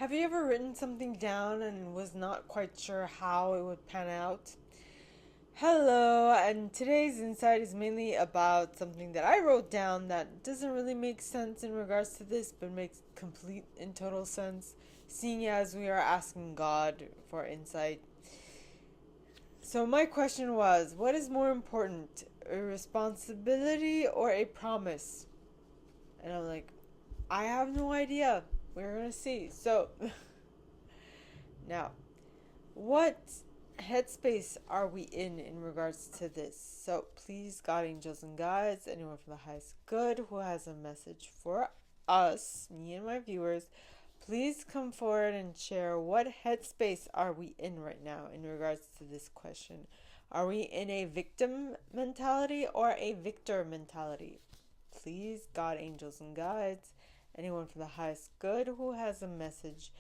Have you ever written something down and was not quite sure how it would pan out? Hello, and today's insight is mainly about something that I wrote down that doesn't really make sense in regards to this, but makes complete and total sense, seeing as we are asking God for insight. So, my question was, what is more important, a responsibility or a promise? And I'm like, I have no idea. We're gonna see. So, now, what headspace are we in regards to this? So please, God, angels, and guides, anyone from the highest good who has a message for us, me and my viewers, please come forward and share what headspace are we in right now in regards to this question. Are we in a victim mentality or a victor mentality? Please, God, angels, and guides, anyone from the highest good who has a message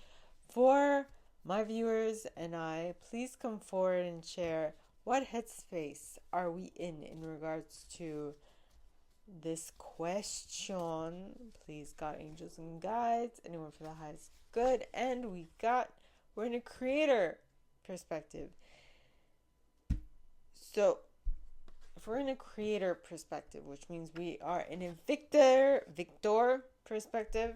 for my viewers and I, please come forward and share what headspace are we in regards to this question. Please, God, angels, and guides, anyone for the highest good. And we're in a creator perspective. So, if we're in a creator perspective, which means we are in a victor perspective,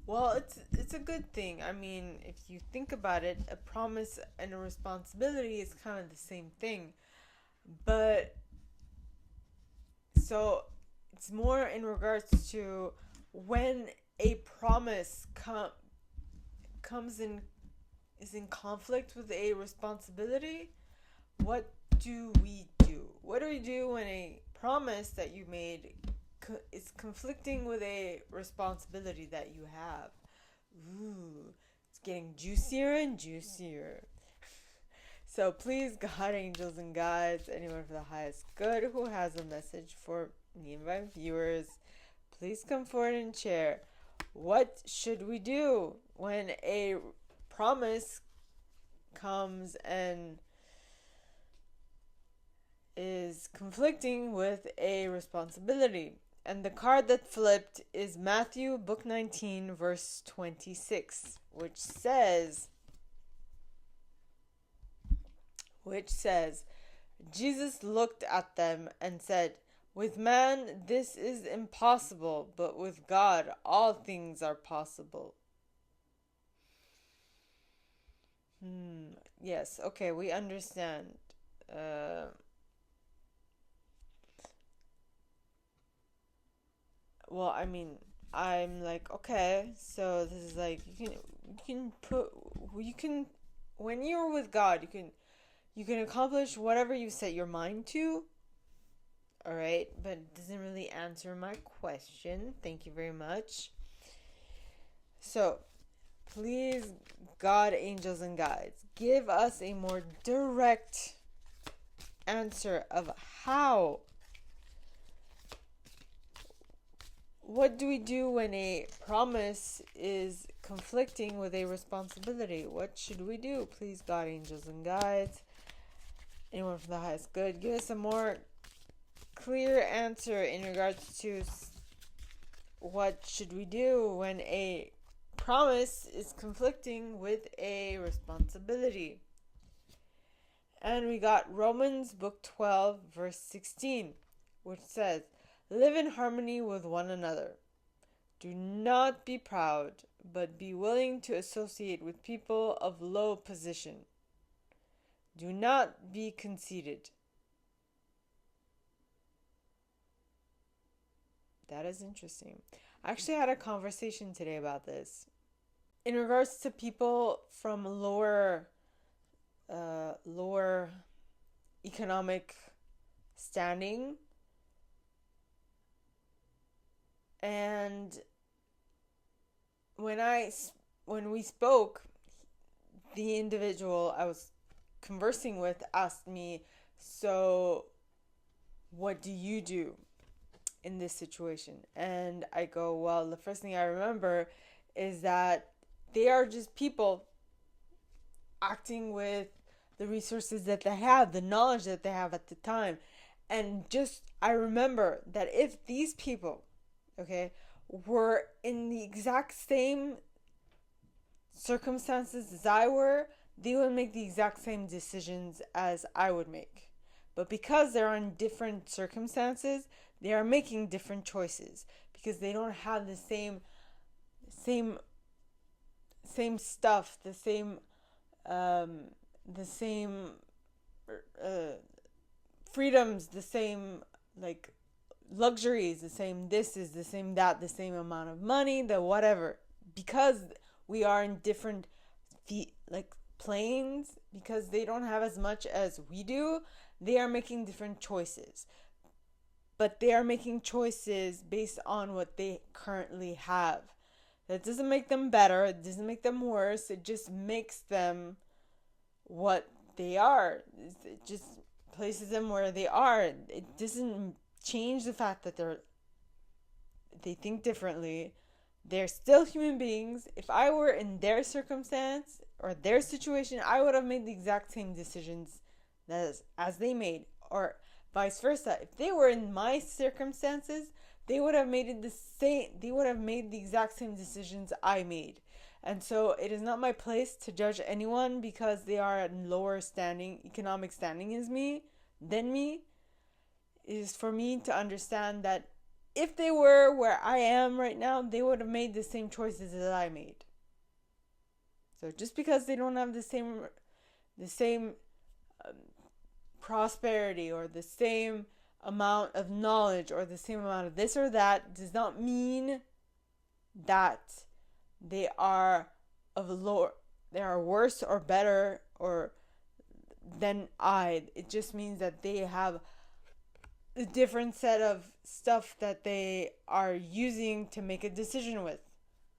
well, it's a good thing. I mean, if you think about it, a promise and a responsibility is kind of the same thing. But so it's more in regards to when a promise comes in is in conflict with a responsibility. What do we do? What do we do when a promise that you made is conflicting with a responsibility that you have? Ooh, it's getting juicier and juicier. So please, God, angels, and guides, anyone for the highest good who has a message for me and my viewers, please come forward and share. What should we do when a promise comes and is conflicting with a responsibility? And the card that flipped is Matthew book 19 verse 26, which says, Jesus looked at them and said, with man this is impossible, but with God all things are possible. Yes, okay, we understand. Well, I mean, I'm like, okay, so this is like you can when you're with God, you can accomplish whatever you set your mind to. All right, but it doesn't really answer my question. Thank you very much. So, please, God, angels, and guides, give us a more direct answer of how. What do we do when a promise is conflicting with a responsibility? What should we do? Please, God, angels, and guides, anyone from the highest good, give us a more clear answer in regards to what should we do when a promise is conflicting with a responsibility. And we got Romans book 12 verse 16, which says, live in harmony with one another. Do not be proud, but be willing to associate with people of low position. Do not be conceited. That is interesting. I actually had a conversation today about this. In regards to people from lower economic standing, and when we spoke, the individual I was conversing with asked me, so what do you do in this situation? And I go, well, the first thing I remember is that they are just people acting with the resources that they have, the knowledge that they have at the time. And just, I remember that if these people, okay, were in the exact same circumstances as I were, they would make the exact same decisions as I would make. But because they're in different circumstances, they are making different choices because they don't have same same stuff, the same uh, freedoms, the same like luxuries, the same this is the same that, the same amount of money, the whatever. Because we are in different like planes, because they don't have as much as we do, they are making different choices. But they are making choices based on what they currently have. That doesn't make them better, it doesn't make them worse, it just makes them what they are. It just places them where they are. It doesn't change the fact that they think differently. They're still human beings. If I were in their circumstance or their situation, I would have made the exact same decisions as they made, or vice versa. If they were in my circumstances, they would have made it the same. They would have made the exact same decisions I made. And so it is not my place to judge anyone because they are at lower standing, economic standing as me, than me. It is for me to understand that if they were where I am right now, they would have made the same choices that I made. So just because they don't have the same um, prosperity or the same amount of knowledge or the same amount of this or that does not mean that they are of lower, they are worse or better or than I. It just means that they have a different set of stuff that they are using to make a decision with.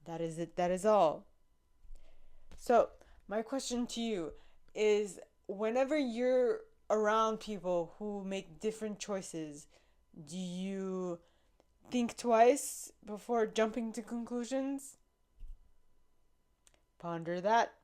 That is it. That is all. So, my question to you is, whenever you're around people who make different choices, do you think twice before jumping to conclusions? Ponder that.